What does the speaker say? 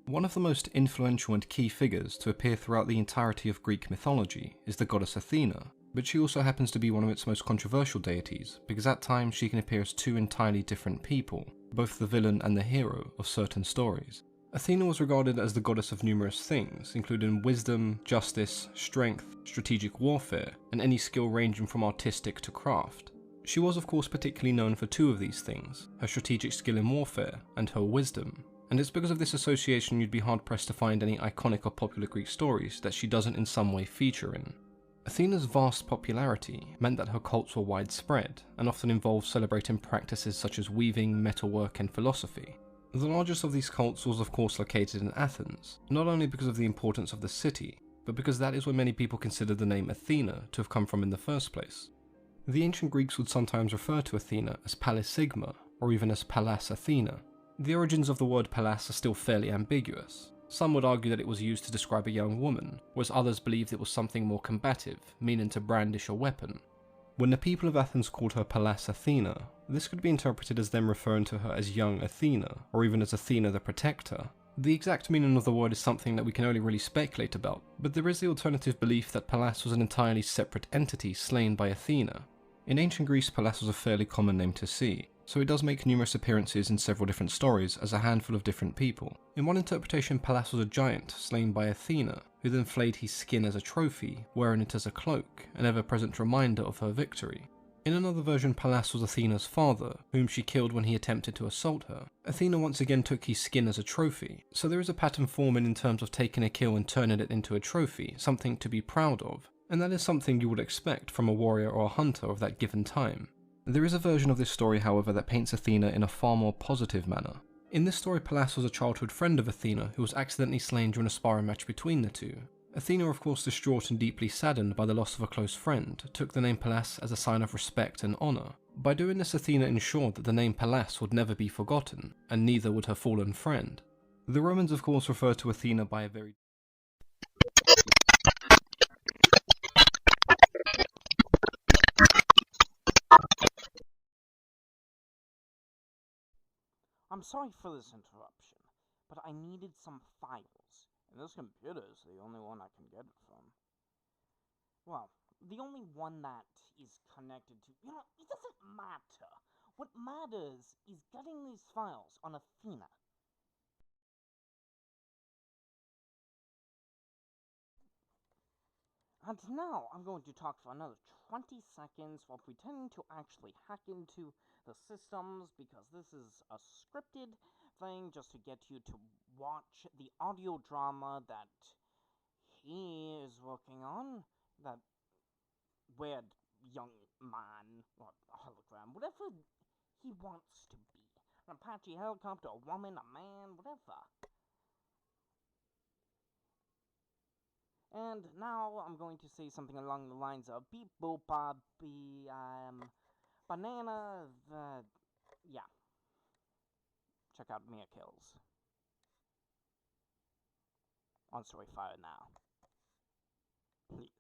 One of the most influential and key figures to appear throughout the entirety of Greek mythology is the goddess Athena, but she also happens to be one of its most controversial deities, because at times she can appear as two entirely different people, both the villain and the hero of certain stories. Athena was regarded as the goddess of numerous things, including wisdom, justice, strength, strategic warfare, and any skill ranging from artistic to craft. She was of course particularly known for two of these things, her strategic skill in warfare and her wisdom. And it's because of this association you'd be hard-pressed to find any iconic or popular Greek stories that she doesn't in some way feature in. Athena's vast popularity meant that her cults were widespread, and often involved celebrating practices such as weaving, metalwork, and philosophy. The largest of these cults was of course located in Athens, not only because of the importance of the city, but because that is where many people considered the name Athena to have come from in the first place. The ancient Greeks would sometimes refer to Athena as Pallas Sigma, or even as Pallas Athena. The origins of the word Pallas are still fairly ambiguous. Some would argue that it was used to describe a young woman, whereas others believed it was something more combative, meaning to brandish a weapon. When the people of Athens called her Pallas Athena, this could be interpreted as them referring to her as young Athena, or even as Athena the Protector. The exact meaning of the word is something that we can only really speculate about, but there is the alternative belief that Pallas was an entirely separate entity slain by Athena. In ancient Greece, Pallas was a fairly common name to see, so it does make numerous appearances in several different stories as a handful of different people. In one interpretation, Pallas was a giant slain by Athena, who then flayed his skin as a trophy, wearing it as a cloak, an ever-present reminder of her victory. In another version, Pallas was Athena's father, whom she killed when he attempted to assault her. Athena once again took his skin as a trophy, so there is a pattern forming in terms of taking a kill and turning it into a trophy, something to be proud of, and that is something you would expect from a warrior or a hunter of that given time. There is a version of this story, however, that paints Athena in a far more positive manner. In this story, Pallas was a childhood friend of Athena who was accidentally slain during a sparring match between the two. Athena, of course distraught and deeply saddened by the loss of a close friend, took the name Pallas as a sign of respect and honour. By doing this, Athena ensured that the name Pallas would never be forgotten, and neither would her fallen friend. The Romans of course referred to Athena by a very I'm sorry for this interruption, but I needed some files, and this computer is the only one I can get it from. Well, the only one that is connected to... it doesn't matter. What matters is getting these files on Athena. And now I'm going to talk for another 20 seconds while pretending to actually hack into the systems, because this is a scripted thing just to get you to watch the audio drama that he is working on. That weird young man, or hologram, whatever he wants to be. An Apache helicopter, a woman, a man, whatever. And now I'm going to say something along the lines of beep boop banana, yeah. Check out Mia Kills on Storyfire now. Please.